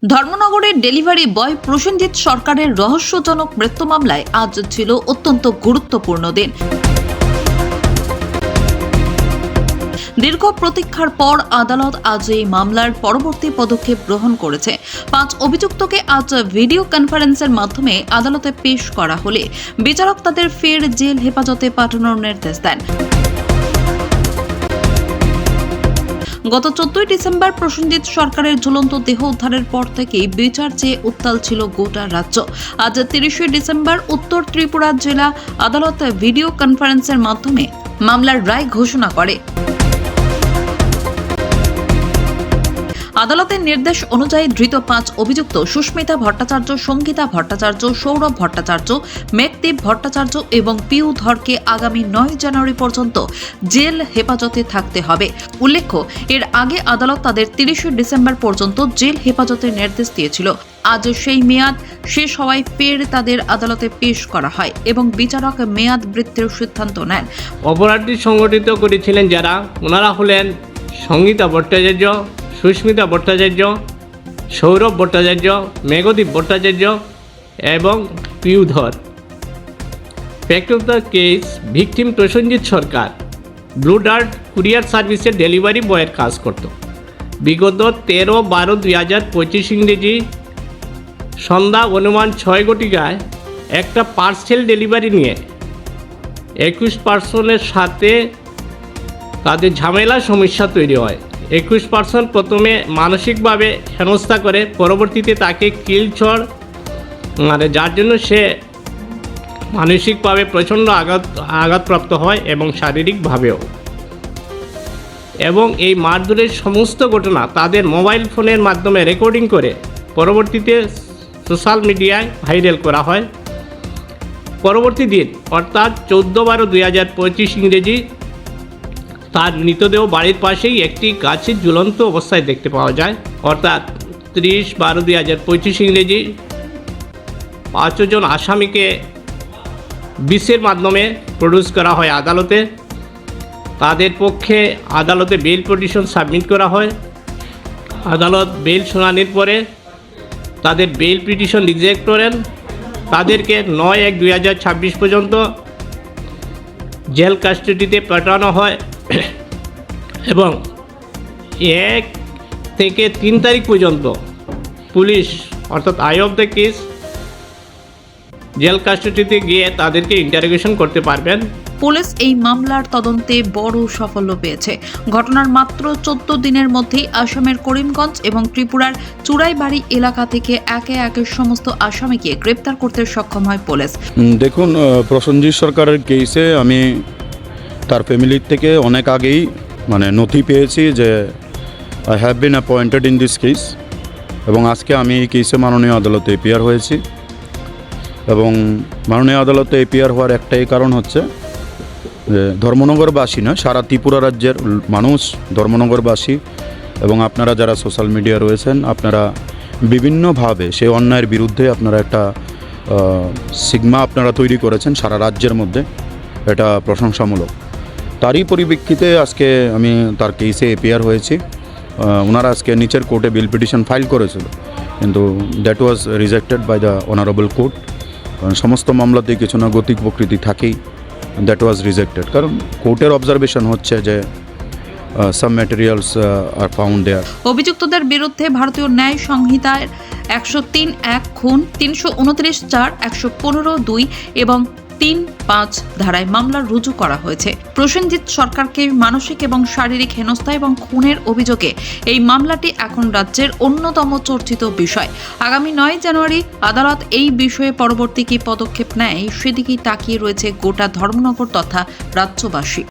ধর্মনগরের delivery boy Prosenjit সরকারের রহস্যজনক মৃত্যু মামলায় আজ ছিল অত্যন্ত গুরুত্বপূর্ণ দিন। দীর্ঘ প্রতীক্ষার পর আদালত আজ এই মামলার পরবর্তী পদক্ষেপ গ্রহণ করেছে। 5 অভিযুক্তকে আজ ভিডিও কনফারেন্সের মাধ্যমে আদালতে পেশ করা হলে বিচারক তাদের ফের জেল হেফাজতে পাঠানোর নির্দেশ দেন। গত 14 ডিসেম্বর প্রসেনজিৎ সরকারের ঝুলন্ত দেহ উদ্ধারের পর থেকেই বিচার চেয়ে উত্তাল ছিল গোটা রাজ্য। আজ 30 ডিসেম্বর উত্তর ত্রিপুরা জেলা আদালত ভিডিও কনফারেন্সের মাধ্যমে মামলার রায় ঘোষণা করে। আদালতের নির্দেশ অনুযায়ী ধৃত 5 অভিযুক্ত সুস্মিতা ভট্টাচার্য, সঙ্গীতা ভট্টাচার্য, সৌরভ ভট্টাচার্য, মেঘদীপ ভট্টাচার্য এবং পিউ ধরকে আগামী 9 জানুয়ারি পর্যন্ত জেল হেফাজতে থাকতে হবে। উল্লেখ্য, এর আগে আদালত তাদের 30 ডিসেম্বর পর্যন্ত জেল হেফাজতের নির্দেশ দিয়েছিল। আজ সেই মেয়াদ শেষ হওয়ায় ফের তাদের আদালতে পেশ করা হয় এবং বিচারক মেয়াদ বৃদ্ধির সিদ্ধান্ত নেন। অপরাধটি সংগঠিত করেছিলেন যারা, ওনারা হলেন সঙ্গীতা ভট্টাচার্য, সুস্মিতা ভট্টাচার্য, সৌরভ ভট্টাচার্য, মেঘদীপ ভট্টাচার্য এবং Piudhar. Fact of the case, victim Prosenjit Sarkar blue dart courier সার্ভিসের ডেলিভারি বয়ের কাজ করত। বিগত 13/12/2025 ইংরেজি সন্ধ্যা অনুমান 6 ঘটিকায় একটা পার্সেল ডেলিভারি নিয়ে 21 পার্সনের সাথে তাদের ঝামেলা সমস্যা তৈরি হয়। 21 পার্সন প্রথমে মানসিকভাবে হেনস্থা করে, পরবর্তীতে তাকে কিলচর যার জন্য সে মানসিকভাবে প্রচণ্ড আঘাতপ্রাপ্ত হয় এবং শারীরিকভাবেও। এবং এই মারধরের সমস্ত ঘটনা তাদের মোবাইল ফোনের মাধ্যমে রেকর্ডিং করে পরবর্তীতে সোশ্যাল মিডিয়ায় ভাইরাল করা হয়। পরবর্তী দিন অর্থাৎ 14/12/2025 ইংরেজি তার মৃতদেহ বাড়ির পাশেই একটি গাছের ঝুলন্ত অবস্থায় দেখতে পাওয়া যায়। অর্থাৎ 30/12/2025 ইংরেজি 5 জন আসামিকে বিশের মাধ্যমে প্রডিউস করা হয় আদালতে। তাদের পক্ষে আদালতে বেল পিটিশন সাবমিট করা হয়। আদালত বেল শুনানির পরে তাদের বেল পিটিশন রিজেক্ট করেন। তাদেরকে 9/1/2026 পর্যন্ত জেল কাস্টাডিতে পাঠানো হয় এবং 1 থেকে 3 তারিখ পর্যন্ত পুলিশ অর্থাৎ I of the case jail কাস্টাডিতে গিয়ে তাদেরকে ইন্টারোগেশন করতে পারবেন। পুলিশ এই মামলার তদন্তে বড় সাফল্য পেয়েছে। ঘটনার মাত্র 14 দিনের মধ্যেই আসামের করিমগঞ্জ এবং ত্রিপুরার চুড়াইবাড়ি এলাকা থেকে একে একে সমস্ত আসামিকে গ্রেপ্তার করতে সক্ষম হয় পুলিশ। দেখুন, প্রসেনজিৎ সরকারের কেসে আমি তার ফ্যামিলির থেকে অনেক আগেই নথি পেয়েছি যে I have been appointed in this case, এবং আজকে আমি এই কেসে মাননীয় আদালতে এপিয়ার হয়েছি। এবং মাননীয় আদালতে এপিয়ার হওয়ার একটাই কারণ হচ্ছে যে ধর্মনগরবাসী না, সারা ত্রিপুরা রাজ্যের মানুষ ধর্মনগরবাসী এবং আপনারা যারা সোশ্যাল মিডিয়া রয়েছেন, আপনারা বিভিন্নভাবে সেই অন্যায়ের বিরুদ্ধে আপনারা একটা সিগমা আপনারা তৈরি করেছেন সারা রাজ্যের মধ্যে। এটা প্রশংসামূলক। তারই পরিপ্রেক্ষিতে আজকে আমি তার কেসে এপিয়ার হয়েছি। ওনারা আজকে নিচের কোর্টে বিল পিটিশন ফাইল করেছিল, কিন্তু that was rejected by the honourable court. সমস্ত মামলাতেই কিছু না গতিক প্রকৃতি থাকেই, দ্যাট ওয়াজ রিজেক্টেড। কারণ কোর্টের অবজারভেশন হচ্ছে যে সাম ম্যাটেরিয়ালস আর ফাউন্ড দেয়ার। অভিযুক্তদের বিরুদ্ধে ভারতীয় ন্যায় সংহিতার 103(1) খুন, 329(4), 115(2) এবং 3(5) ধারায় মামলা রুজু করা হয়েছে। প্রসেনজিৎ সরকারকে মানসিক এবং শারীরিক হেনস্থা এবং খুনের অভিযোগে এই মামলাটি এখন রাজ্যের অন্যতম চর্চিত বিষয়। আগামী 9 জানুয়ারি আদালত এই বিষয়ে পরবর্তী কী পদক্ষেপ নেয় সেদিকেই তাকিয়ে রয়েছে গোটা ধর্মনগর তথা রাজ্যবাসী।